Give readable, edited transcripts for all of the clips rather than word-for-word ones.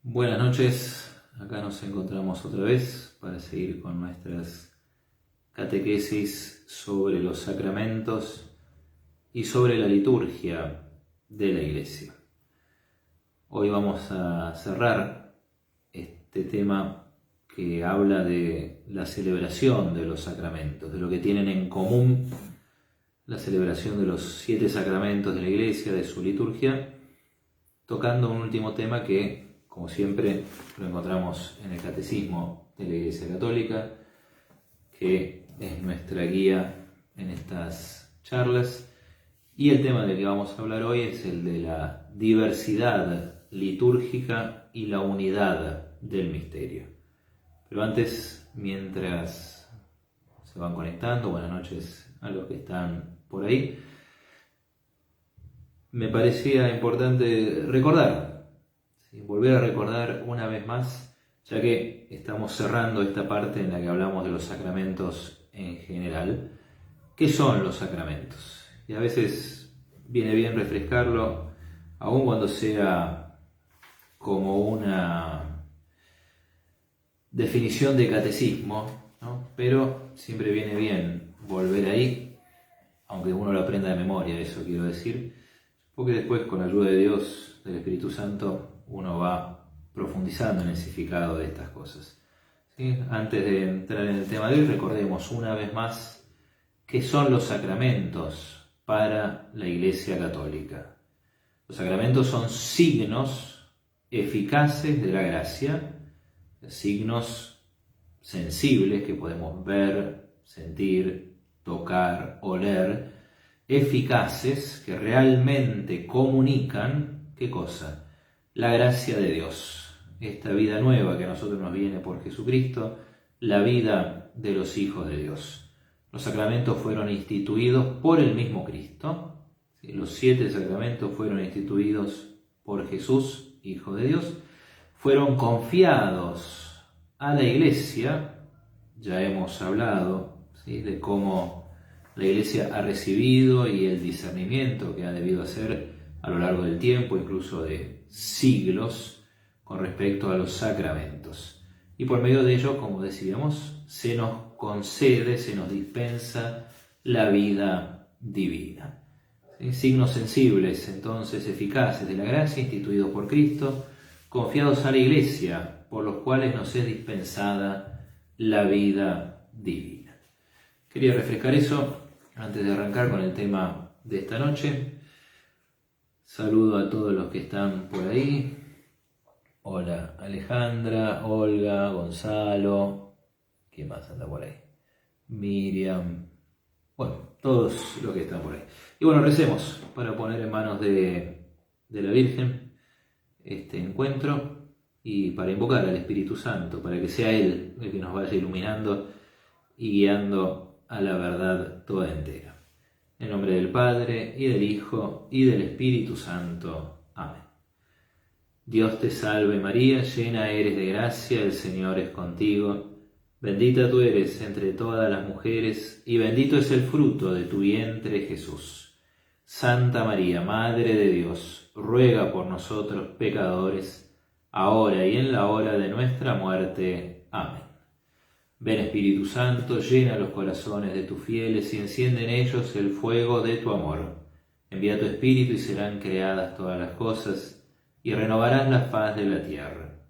Buenas noches, acá nos encontramos otra vez para seguir con nuestras catequesis sobre los sacramentos y sobre la liturgia de la Iglesia. Hoy vamos a cerrar este tema que habla de la celebración de los sacramentos, de lo que tienen en común la celebración de los 7 sacramentos de la Iglesia, de su liturgia, tocando un último tema que, como siempre, lo encontramos en el Catecismo de la Iglesia Católica, que es nuestra guía en estas charlas. Y el tema del que vamos a hablar hoy es el de la diversidad litúrgica y la unidad del misterio. Pero antes, mientras se van conectando, buenas noches a los que están por ahí, me parecía importante volver a recordar una vez más, ya que estamos cerrando esta parte en la que hablamos de los sacramentos en general. ¿Qué son los sacramentos? Y a veces viene bien refrescarlo, aun cuando sea como una definición de catecismo, ¿no? Pero siempre viene bien volver ahí, aunque uno lo aprenda de memoria, eso quiero decir, porque después, con la ayuda de Dios, del Espíritu Santo, uno va profundizando en el significado de estas cosas. ¿Sí? Antes de entrar en el tema de hoy, recordemos una vez más qué son los sacramentos para la Iglesia Católica. Los sacramentos son signos eficaces de la gracia, signos sensibles que podemos ver, sentir, tocar, oler, eficaces que realmente comunican, ¿qué cosa? La gracia de Dios, esta vida nueva que a nosotros nos viene por Jesucristo, la vida de los hijos de Dios. Los sacramentos fueron instituidos por el mismo Cristo. Los 7 sacramentos fueron instituidos por Jesús, Hijo de Dios. Fueron confiados a la Iglesia. Ya hemos hablado, ¿sí?, de cómo la Iglesia ha recibido y el discernimiento que ha debido hacer a lo largo del tiempo, incluso de siglos, con respecto a los sacramentos. Y por medio de ello, como decíamos, se nos concede, se nos dispensa la vida divina. ¿Sí? Signos sensibles, entonces, eficaces de la gracia, instituidos por Cristo, confiados a la Iglesia, por los cuales nos es dispensada la vida divina. Quería refrescar eso antes de arrancar con el tema de esta noche. Saludo a todos los que están por ahí. Hola Alejandra, Olga, Gonzalo. ¿Quién más anda por ahí? Miriam. Bueno, todos los que están por ahí. Y bueno, recemos para poner en manos de la Virgen este encuentro y para invocar al Espíritu Santo, para que sea Él el que nos vaya iluminando y guiando a la verdad toda entera. En nombre del Padre, y del Hijo, y del Espíritu Santo. Amén. Dios te salve María, llena eres de gracia, el Señor es contigo. Bendita tú eres entre todas las mujeres, y bendito es el fruto de tu vientre, Jesús. Santa María, Madre de Dios, ruega por nosotros pecadores, ahora y en la hora de nuestra muerte. Amén. Ven Espíritu Santo, llena los corazones de tus fieles y enciende en ellos el fuego de tu amor. Envía tu Espíritu y serán creadas todas las cosas y renovarás la faz de la tierra.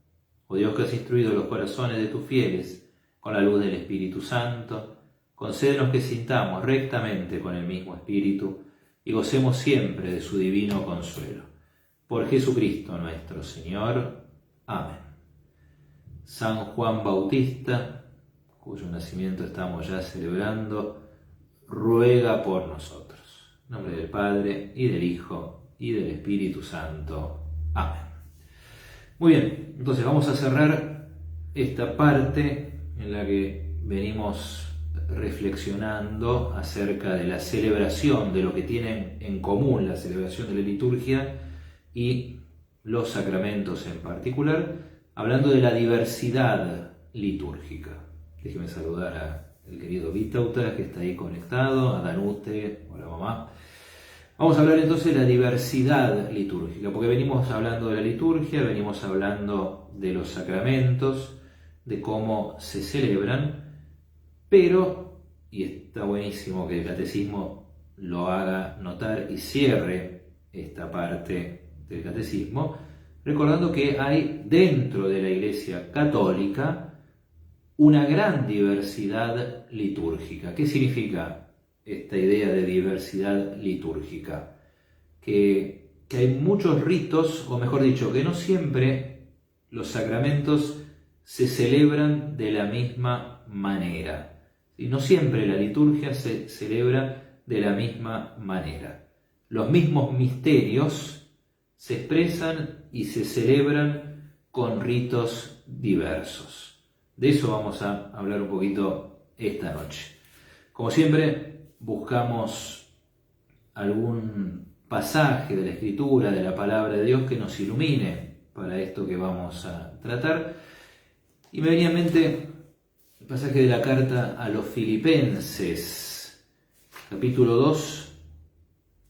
Oh Dios, que has instruido los corazones de tus fieles con la luz del Espíritu Santo, concédenos que sintamos rectamente con el mismo Espíritu y gocemos siempre de su divino consuelo. Por Jesucristo nuestro Señor. Amén. San Juan Bautista, cuyo nacimiento estamos ya celebrando, ruega por nosotros. En nombre del Padre, y del Hijo, y del Espíritu Santo. Amén. Muy bien, entonces vamos a cerrar esta parte en la que venimos reflexionando acerca de la celebración, de lo que tienen en común la celebración de la liturgia y los sacramentos en particular, hablando de la diversidad litúrgica. Déjeme saludar al querido Vitauta, que está ahí conectado, a Danute, hola mamá. Vamos a hablar entonces de la diversidad litúrgica, porque venimos hablando de la liturgia, venimos hablando de los sacramentos, de cómo se celebran, pero, y está buenísimo que el catecismo lo haga notar y cierre esta parte del catecismo, recordando que hay dentro de la Iglesia católica una gran diversidad litúrgica. ¿Qué significa esta idea de diversidad litúrgica? Que hay muchos ritos, o mejor dicho, que no siempre los sacramentos se celebran de la misma manera. ¿Sí? No siempre la liturgia se celebra de la misma manera. Los mismos misterios se expresan y se celebran con ritos diversos. De eso vamos a hablar un poquito esta noche. Como siempre, buscamos algún pasaje de la Escritura, de la Palabra de Dios que nos ilumine para esto que vamos a tratar. Y me venía en mente el pasaje de la carta a los Filipenses, capítulo 2,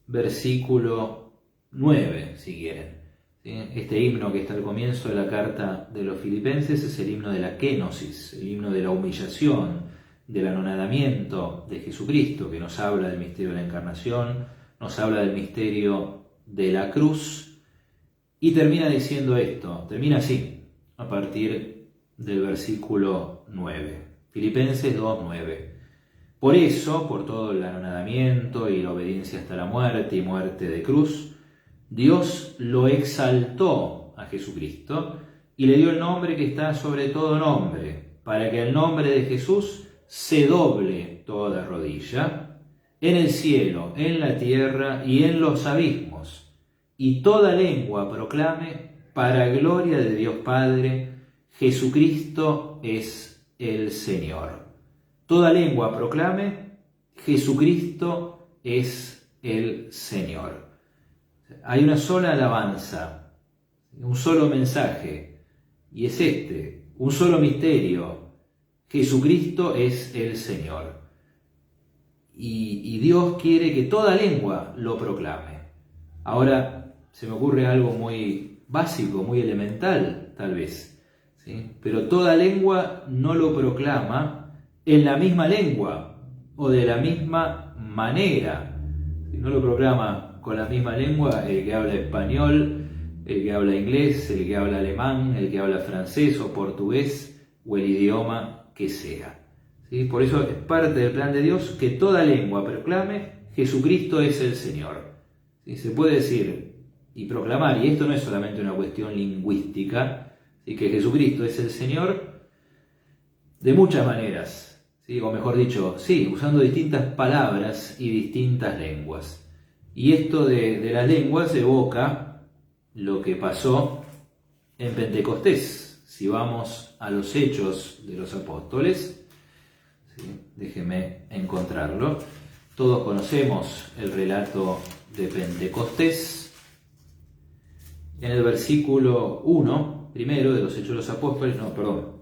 versículo 9, si quieren. Este himno que está al comienzo de la carta de los Filipenses es el himno de la kénosis, el himno de la humillación, del anonadamiento de Jesucristo, que nos habla del misterio de la encarnación, nos habla del misterio de la cruz, y termina diciendo esto, termina así, a partir del versículo 9. Filipenses 2:9. Por eso, por todo el anonadamiento y la obediencia hasta la muerte y muerte de cruz, Dios lo exaltó a Jesucristo y le dio el nombre que está sobre todo nombre, para que al nombre de Jesús se doble toda rodilla, en el cielo, en la tierra y en los abismos, y toda lengua proclame, para gloria de Dios Padre, Jesucristo es el Señor. Toda lengua proclame, Jesucristo es el Señor. Hay una sola alabanza, un solo mensaje, y es este, un solo misterio: Jesucristo es el Señor. Y Dios quiere que toda lengua lo proclame. Ahora, se me ocurre algo muy básico, muy elemental, tal vez, ¿sí? Pero toda lengua no lo proclama en la misma lengua o de la misma manera. No lo proclama con la misma lengua el que habla español, el que habla inglés, el que habla alemán, el que habla francés o portugués o el idioma que sea. ¿Sí? Por eso es parte del plan de Dios que toda lengua proclame: Jesucristo es el Señor. ¿Sí? Se puede decir y proclamar, y esto no es solamente una cuestión lingüística, ¿sí? Que Jesucristo es el Señor de muchas maneras, ¿sí? O mejor dicho, sí, usando distintas palabras y distintas lenguas. Y esto de las lenguas evoca lo que pasó en Pentecostés. Si vamos a los Hechos de los Apóstoles, ¿sí? Déjenme encontrarlo. Todos conocemos el relato de Pentecostés. En el versículo 1, primero de los Hechos de los Apóstoles,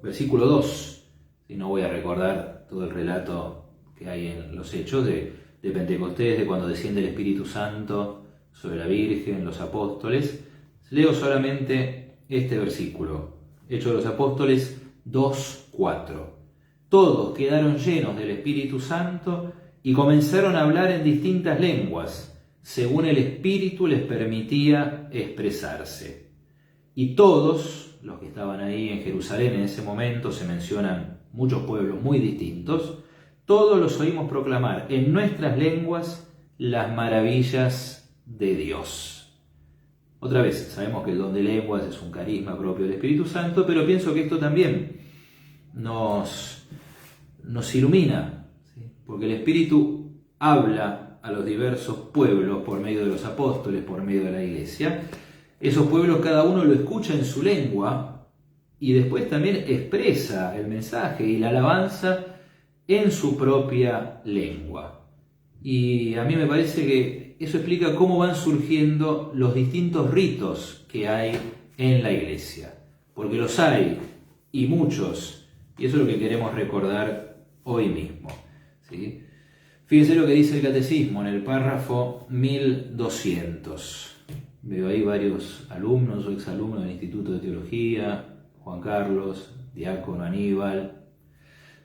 versículo 2, si no voy a recordar todo el relato que hay en los Hechos de Pentecostés, de cuando desciende el Espíritu Santo sobre la Virgen, los apóstoles. Leo solamente este versículo, Hechos de los Apóstoles 2:4. Todos quedaron llenos del Espíritu Santo y comenzaron a hablar en distintas lenguas, según el Espíritu les permitía expresarse. Y todos los que estaban ahí en Jerusalén en ese momento, se mencionan muchos pueblos muy distintos, todos los oímos proclamar en nuestras lenguas las maravillas de Dios. Otra vez, sabemos que el don de lenguas es un carisma propio del Espíritu Santo, pero pienso que esto también nos ilumina, ¿sí? Porque el Espíritu habla a los diversos pueblos por medio de los apóstoles, por medio de la Iglesia. Esos pueblos cada uno lo escucha en su lengua y después también expresa el mensaje y la alabanza en su propia lengua. Y a mí me parece que eso explica cómo van surgiendo los distintos ritos que hay en la Iglesia. Porque los hay, y muchos, y eso es lo que queremos recordar hoy mismo, ¿sí? Fíjense lo que dice el Catecismo en el párrafo 1200. Veo ahí varios alumnos o exalumnos del Instituto de Teología, Juan Carlos, Diácono Aníbal,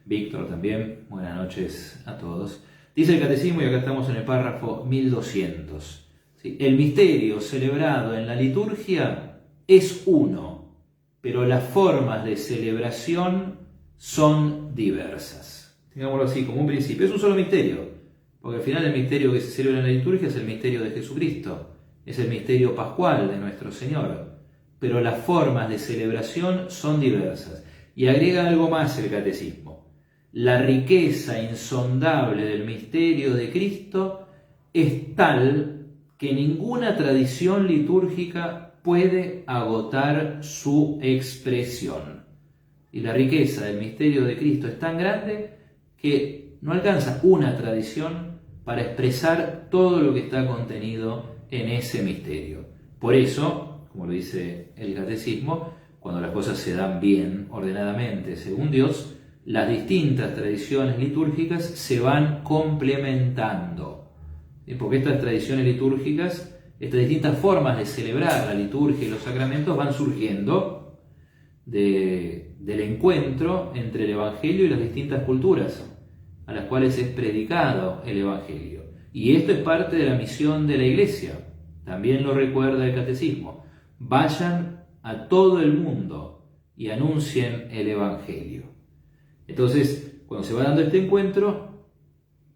Víctor también. Buenas noches a todos. Dice el Catecismo, y acá estamos en el párrafo 1200. ¿Sí? El misterio celebrado en la liturgia es uno, pero las formas de celebración son diversas. Tengámoslo así, como un principio. Es un solo misterio, porque al final el misterio que se celebra en la liturgia es el misterio de Jesucristo. Es el misterio pascual de nuestro Señor. Pero las formas de celebración son diversas. Y agrega algo más el Catecismo. La riqueza insondable del misterio de Cristo es tal que ninguna tradición litúrgica puede agotar su expresión. Y la riqueza del misterio de Cristo es tan grande que no alcanza una tradición para expresar todo lo que está contenido en ese misterio. Por eso, como lo dice el Catecismo, cuando las cosas se dan bien, ordenadamente, según Dios, las distintas tradiciones litúrgicas se van complementando. Porque estas tradiciones litúrgicas, estas distintas formas de celebrar la liturgia y los sacramentos van surgiendo del encuentro entre el Evangelio y las distintas culturas a las cuales es predicado el Evangelio. Y esto es parte de la misión de la Iglesia. También lo recuerda el Catecismo. Vayan a todo el mundo y anuncien el Evangelio. Entonces, cuando se va dando este encuentro,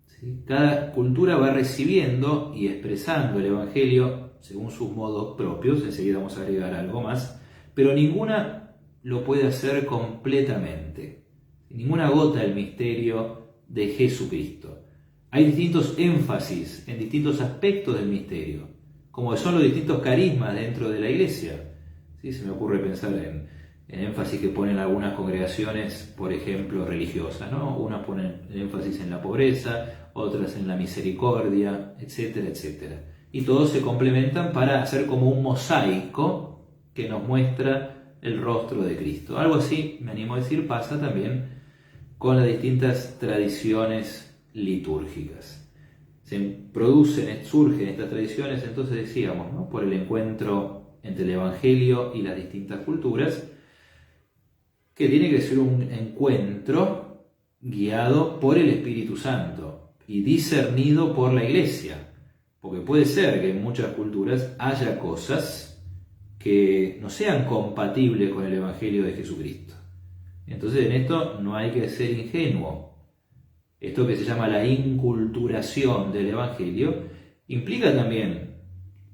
¿sí?, cada cultura va recibiendo y expresando el Evangelio según sus modos propios. Enseguida vamos a agregar algo más, pero ninguna lo puede hacer completamente. Ninguna agota el misterio de Jesucristo. Hay distintos énfasis en distintos aspectos del misterio, como son los distintos carismas dentro de la Iglesia. ¿Sí? Se me ocurre pensar en énfasis que ponen algunas congregaciones, por ejemplo, religiosas, ¿no? Unas ponen énfasis en la pobreza, otras en la misericordia, etcétera, etcétera. Y todos se complementan para hacer como un mosaico que nos muestra el rostro de Cristo. Algo así, me animo a decir, pasa también con las distintas tradiciones litúrgicas. Surgen estas tradiciones, entonces decíamos, ¿no?, por el encuentro entre el Evangelio y las distintas culturas, que tiene que ser un encuentro guiado por el Espíritu Santo y discernido por la Iglesia, porque puede ser que en muchas culturas haya cosas que no sean compatibles con el Evangelio de Jesucristo. Entonces en esto no hay que ser ingenuo. Esto que se llama la inculturación del Evangelio implica también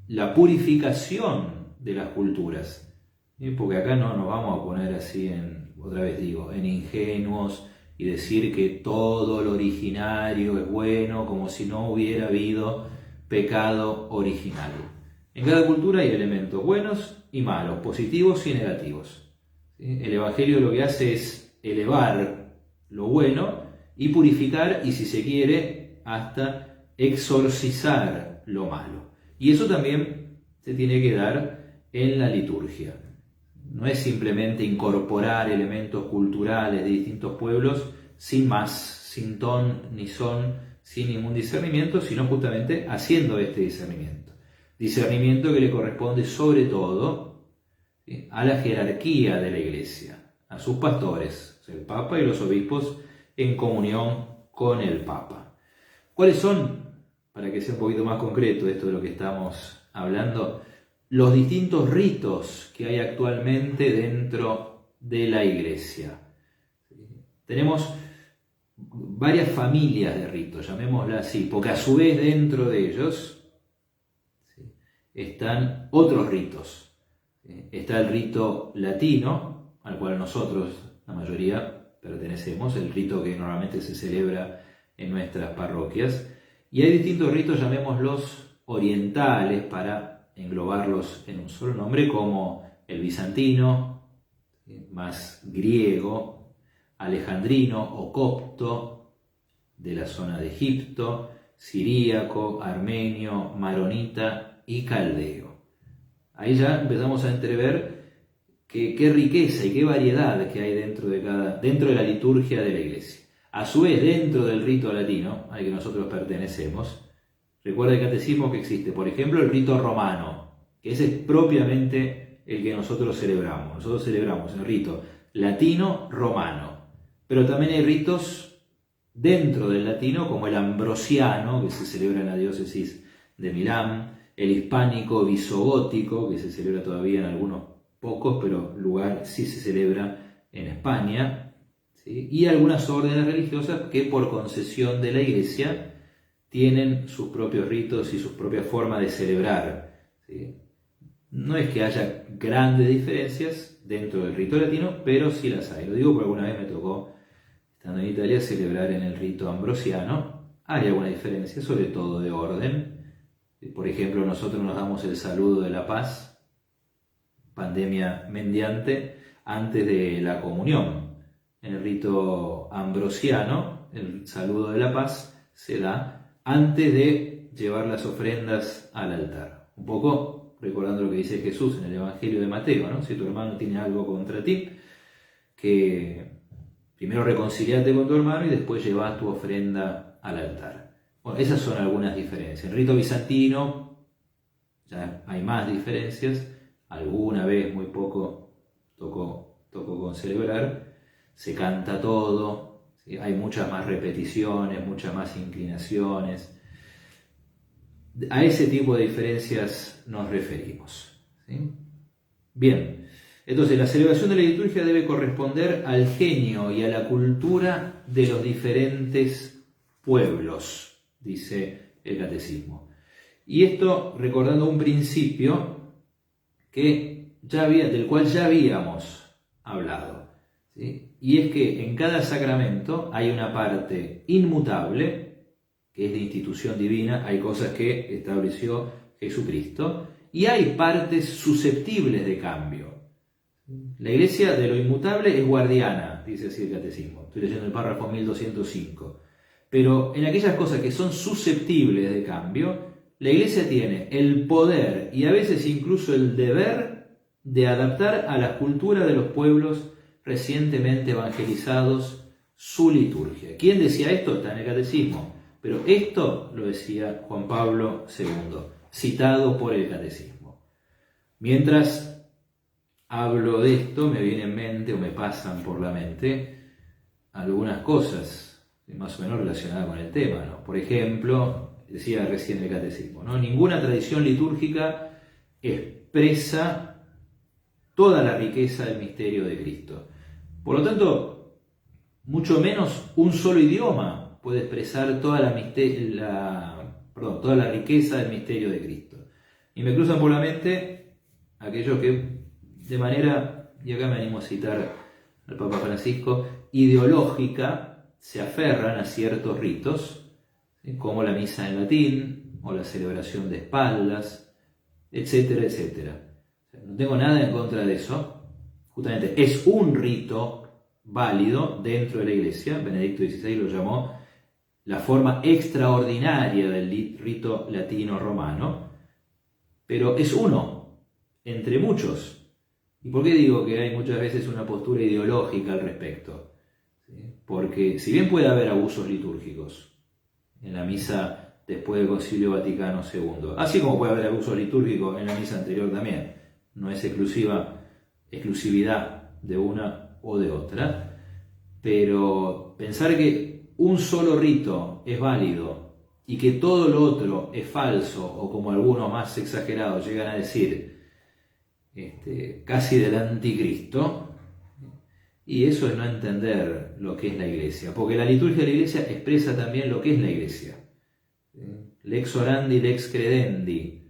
la purificación de las culturas. Porque acá no nos vamos a poner así, en ingenuos y decir que todo lo originario es bueno, como si no hubiera habido pecado original. En cada cultura hay elementos buenos y malos, positivos y negativos. El Evangelio lo que hace es elevar lo bueno y purificar, y si se quiere, hasta exorcizar lo malo. Y eso también se tiene que dar en la liturgia. No es simplemente incorporar elementos culturales de distintos pueblos sin más, sin ton ni son, sin ningún discernimiento, sino justamente haciendo este discernimiento. Discernimiento que le corresponde sobre todo a la jerarquía de la Iglesia, a sus pastores, el Papa y los obispos en comunión con el Papa. ¿Cuáles son, para que sea un poquito más concreto esto de lo que estamos hablando, los distintos ritos que hay actualmente dentro de la Iglesia? Tenemos varias familias de ritos, llamémoslas así, porque a su vez dentro de ellos están otros ritos. Está el rito latino, al cual nosotros, la mayoría, pertenecemos, el rito que normalmente se celebra en nuestras parroquias, y hay distintos ritos, llamémoslos orientales, para englobarlos en un solo nombre, como el bizantino, más griego, alejandrino o copto, de la zona de Egipto, siríaco, armenio, maronita y caldeo. Ahí ya empezamos a entrever qué riqueza y qué variedad que hay dentro de la liturgia de la Iglesia. A su vez, dentro del rito latino al que nosotros pertenecemos, recuerda el catecismo que existe, por ejemplo, el rito romano, que ese es propiamente el que nosotros celebramos. Nosotros celebramos el rito latino-romano, pero también hay ritos dentro del latino, como el ambrosiano, que se celebra en la diócesis de Milán, el hispánico visogótico, que se celebra todavía en algunos pocos, pero lugar sí se celebra en España, ¿sí? Y algunas órdenes religiosas que por concesión de la Iglesia tienen sus propios ritos y sus propias formas de celebrar, ¿sí? No es que haya grandes diferencias dentro del rito latino, pero sí las hay. Lo digo porque alguna vez me tocó, estando en Italia, celebrar en el rito ambrosiano. Hay alguna diferencia, sobre todo de orden. Por ejemplo, nosotros nos damos el saludo de la paz, pandemia mendiante, antes de la comunión. En el rito ambrosiano, el saludo de la paz se da antes de llevar las ofrendas al altar. Un poco recordando lo que dice Jesús en el Evangelio de Mateo, ¿no? Si tu hermano tiene algo contra ti, que primero reconciliate con tu hermano y después llevas tu ofrenda al altar. Bueno, esas son algunas diferencias. En el rito bizantino ya hay más diferencias. Alguna vez, muy poco, tocó con celebrar. Se canta todo, ¿sí? Hay muchas más repeticiones, muchas más inclinaciones. A ese tipo de diferencias nos referimos, ¿sí? Bien, entonces la celebración de la liturgia debe corresponder al genio y a la cultura de los diferentes pueblos, dice el catecismo. Y esto recordando un principio del cual ya habíamos hablado, ¿sí? Y es que en cada sacramento hay una parte inmutable, que es de institución divina, hay cosas que estableció Jesucristo, y hay partes susceptibles de cambio. La Iglesia de lo inmutable es guardiana, dice así el catecismo. Estoy leyendo el párrafo 1205. Pero en aquellas cosas que son susceptibles de cambio, la Iglesia tiene el poder y a veces incluso el deber de adaptar a la cultura de los pueblos recientemente evangelizados su liturgia. ¿Quién decía esto? Está en el catecismo. Pero esto lo decía Juan Pablo II, citado por el catecismo. Mientras hablo de esto, me viene en mente o me pasan por la mente algunas cosas más o menos relacionadas con el tema, ¿no? Por ejemplo, decía recién el catecismo, ¿no? Ninguna tradición litúrgica expresa toda la riqueza del misterio de Cristo. Por lo tanto, mucho menos un solo idioma puede expresar toda la riqueza del misterio de Cristo. Y me cruzan por la mente aquellos que de manera, y acá me animo a citar al Papa Francisco, ideológica, se aferran a ciertos ritos, ¿sí? Como la misa en latín, o la celebración de espaldas, etcétera, etcétera. No tengo nada en contra de eso. Justamente es un rito válido dentro de la Iglesia. Benedicto XVI lo llamó la forma extraordinaria del rito latino-romano, pero es uno entre muchos. ¿Y por qué digo que hay muchas veces una postura ideológica al respecto? ¿Sí? Porque si bien puede haber abusos litúrgicos en la misa después del Concilio Vaticano II, así como puede haber abusos litúrgicos en la misa anterior también, no es exclusividad de una o de otra, pero pensar que un solo rito es válido y que todo lo otro es falso, o como algunos más exagerados llegan a decir, casi del anticristo, y eso es no entender lo que es la Iglesia, porque la liturgia de la Iglesia expresa también lo que es la Iglesia. Lex orandi, lex credendi.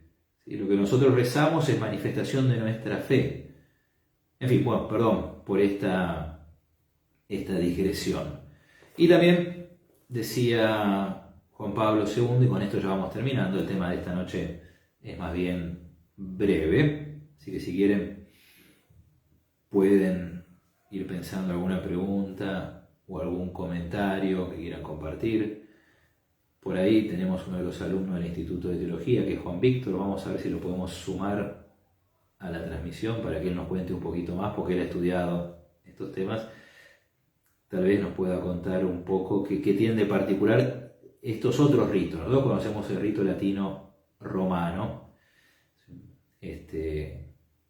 Lo que nosotros rezamos es manifestación de nuestra fe. En fin, bueno, perdón por esta digresión. Y también decía Juan Pablo II, y con esto ya vamos terminando, el tema de esta noche es más bien breve, así que si quieren pueden ir pensando alguna pregunta o algún comentario que quieran compartir. Por ahí tenemos uno de los alumnos del Instituto de Teología, que es Juan Víctor. Vamos a ver si lo podemos sumar a la transmisión para que él nos cuente un poquito más, porque él ha estudiado estos temas. tal vez nos pueda contar un poco qué tienen de particular estos otros ritos. Nosotros conocemos el rito latino romano,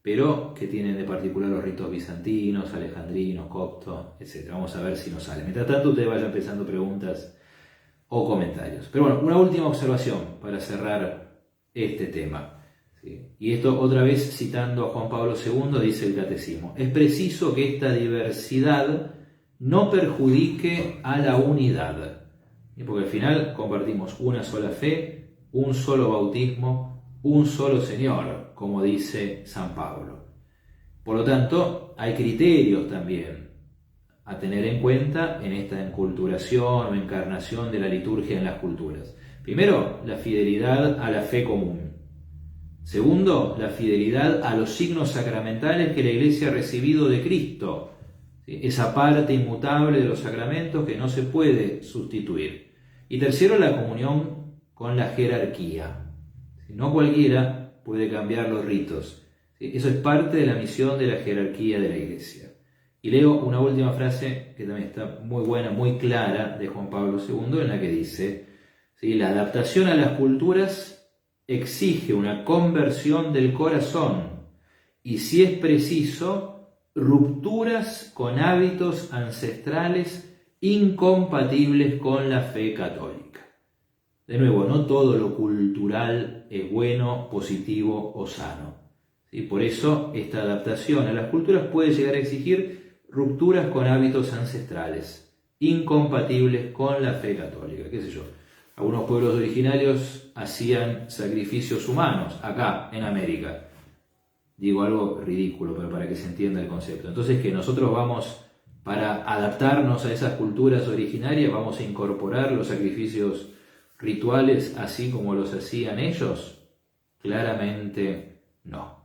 pero qué tienen de particular los ritos bizantinos, alejandrinos, coptos, etc. Vamos a ver si nos sale. Mientras tanto, ustedes vayan pensando preguntas o comentarios. Pero bueno, una última observación para cerrar este tema. ¿Sí? Y esto otra vez citando a Juan Pablo II, dice el Catecismo: es preciso que esta diversidad no perjudique a la unidad. Porque al final compartimos una sola fe, un solo bautismo, un solo Señor, como dice San Pablo. Por lo tanto, hay criterios también a tener en cuenta en esta enculturación o encarnación de la liturgia en las culturas. Primero, la fidelidad a la fe común. Segundo, la fidelidad a los signos sacramentales que la Iglesia ha recibido de Cristo. Esa parte inmutable de los sacramentos que no se puede sustituir. Y tercero, la comunión con la jerarquía. No cualquiera puede cambiar los ritos. Eso es parte de la misión de la jerarquía de la Iglesia. Y leo una última frase que también está muy buena, muy clara, de Juan Pablo II, en la que dice: la adaptación a las culturas exige una conversión del corazón y, si es preciso, rupturas con hábitos ancestrales incompatibles con la fe católica. De nuevo, no todo lo cultural es bueno, positivo o sano. Por eso, esta adaptación a las culturas puede llegar a exigir rupturas con hábitos ancestrales incompatibles con la fe católica. ¿Qué sé yo? Algunos pueblos originarios hacían sacrificios humanos acá, en América. Digo algo ridículo, pero para que se entienda el concepto. Entonces, que nosotros vamos, para adaptarnos a esas culturas originarias, vamos a incorporar los sacrificios rituales así como los hacían ellos. Claramente no.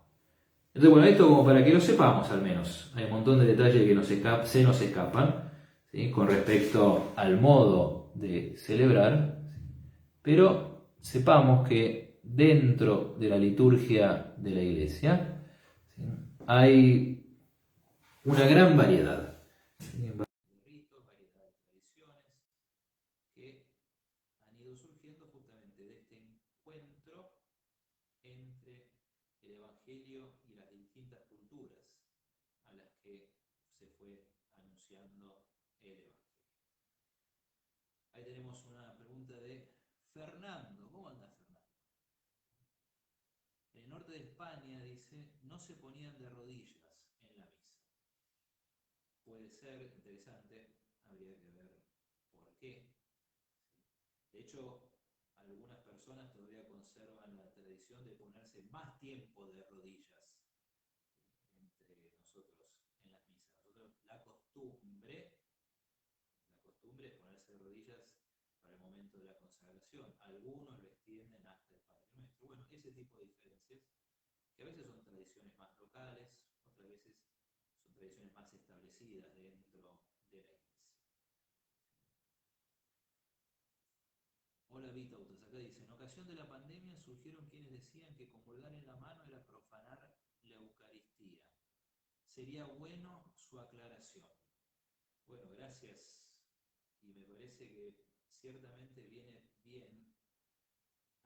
Entonces, bueno, esto como para que lo sepamos al menos. Hay un montón de detalles que se nos escapan, ¿sí?, con respecto al modo de celebrar. Pero sepamos que dentro de la liturgia de la Iglesia, ¿sí?, hay una gran variedad de ritos, variedad de tradiciones que han ido surgiendo justamente de este encuentro entre el Evangelio y las distintas culturas a las que se fue anunciando el Evangelio. Ahí tenemos una pregunta de Fernando. ¿Cómo anda, Fernando? En el norte de España, dice, no se ponían de rodillas en la misa. Puede ser interesante, habría que ver por qué. De hecho, algunas personas todavía conservan la tradición de ponerse más tiempo de rodillas entre nosotros en las misas. Nosotros la costumbre es ponerse de rodillas para el momento de la consagración. Algunos lo extienden hasta el Padre Nuestro. Bueno, ese tipo de diferencias, que a veces son tradiciones más locales, otras veces son tradiciones más establecidas dentro de la Iglesia. Hola Vitautas, acá dice: en ocasión de la pandemia surgieron quienes decían que comulgar en la mano era profanar la Eucaristía. Sería bueno su aclaración. Bueno, gracias. Y me parece que ciertamente viene bien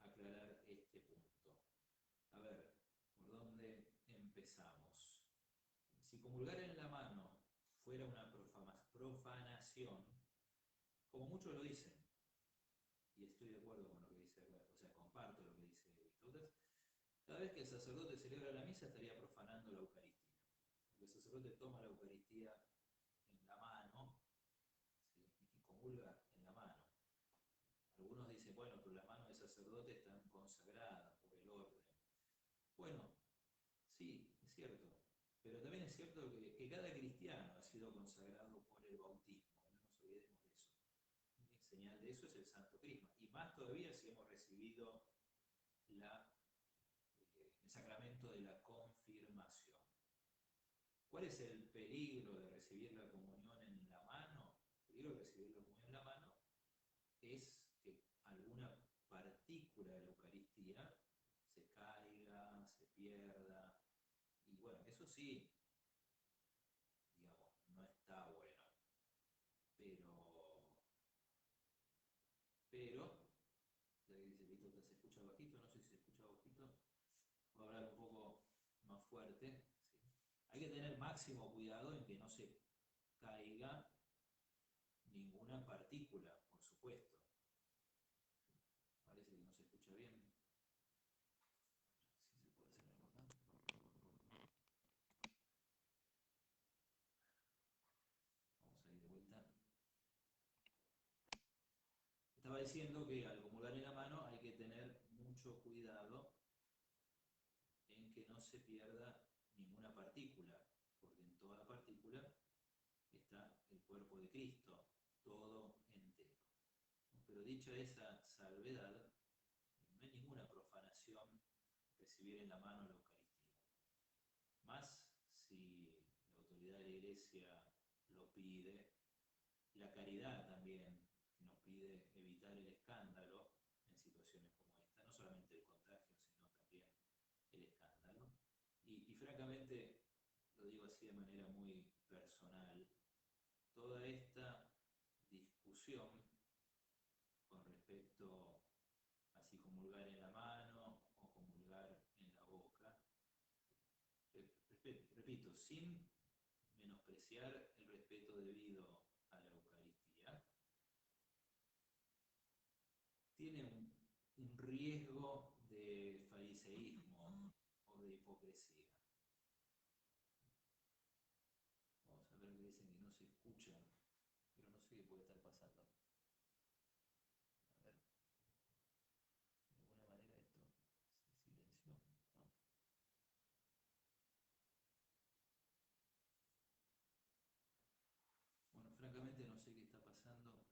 aclarar este punto. A ver, ¿por dónde empezamos? Si comulgar en la mano fuera una profanación, como muchos lo dicen, y estoy de acuerdo con lo que dice acá, o sea, comparto lo que dice Vitautas, cada vez que el sacerdote celebra la misa estaría profanando la Eucaristía. Porque el sacerdote toma la Eucaristía en la mano, ¿sí?, y comulga en la mano. Algunos dicen, bueno, pero la mano del sacerdote está consagrada por el orden. Bueno, sí, es cierto. Pero también es cierto que cada cristiano ha sido consagrado por el bautismo. No nos olvidemos de eso. Y señal de eso es el Santo Crisma. Y más todavía si hemos recibido el sacramento de la confirmación. ¿Cuál es el peligro de recibir la comunión en la mano? El peligro de recibir la comunión en la mano es que alguna partícula de la Eucaristía se caiga, se pierda. Y bueno, eso sí, digamos, no está bueno. fuerte. ¿Sí? Hay que tener máximo cuidado en que no se caiga ninguna partícula, por supuesto. Parece que no se escucha bien. Si se puede hacer algo acá. Vamos a ir de vuelta. Estaba diciendo que al comulgar en la mano hay que tener mucho cuidado en que no se pierda ninguna partícula, porque en toda partícula está el cuerpo de Cristo, todo entero. Pero dicha esa salvedad, no hay ninguna profanación recibir en la mano la Eucaristía. Más si la autoridad de la Iglesia lo pide, la caridad también, que nos pide evitar el escándalo en situaciones como esta, no solamente el contagio, sino también el escándalo. Y francamente, lo digo así de manera muy personal, toda esta discusión con respecto a si comulgar en la mano o comulgar en la boca, repito, sin menospreciar el respeto debido a la Eucaristía, tiene un riesgo de fariseísmo o de hipocresía. Vamos a ver que dicen que no se escucha, pero no sé qué puede estar pasando. A ver, de alguna manera esto se silenció, ¿no? Bueno, francamente no sé qué está pasando.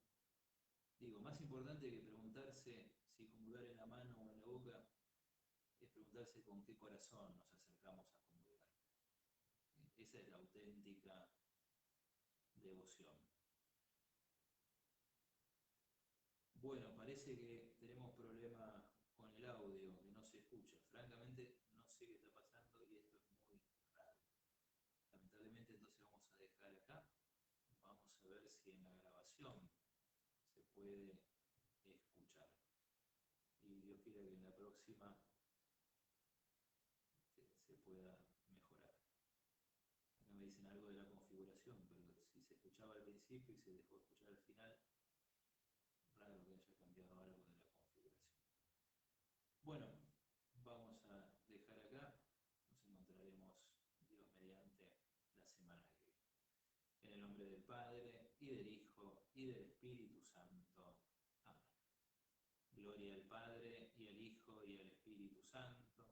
Digo, más importante que preguntarse si comulgar en la mano o en la boca, es preguntarse con qué corazón nos acercamos a comulgar. Esa es la auténtica devoción. Bueno, parece que tenemos problema con el audio, que no se escucha. Francamente, no sé qué está pasando y esto es muy raro. Lamentablemente, entonces vamos a dejar acá. Vamos a ver si en la grabación se puede escuchar. Y Dios quiera que en la próxima se pueda mejorar. Acá me dicen algo de la configuración, pero si se escuchaba al principio y se dejó de escuchar al final, raro que haya cambiado algo de la configuración. Bueno, vamos a dejar acá. Nos encontraremos, Dios mediante, la semana que viene. En el nombre del Padre, y del Hijo, y del Espíritu Santo. Amén. Gloria al Padre, y al Hijo, y al Espíritu Santo,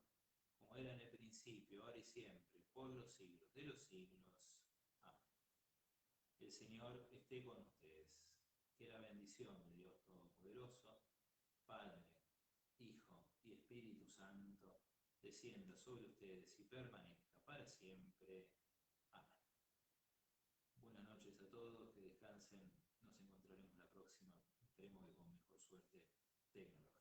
como era en el principio, ahora y siempre, por los siglos de los siglos. Amén. El Señor esté con ustedes. Que la bendición de Dios Todopoderoso, Padre, Hijo y Espíritu Santo, descienda sobre ustedes y permanezca para siempre. Amén. Buenas noches a todos, que descansen. Nos encontraremos la próxima, esperemos que con mejor suerte tecnológica.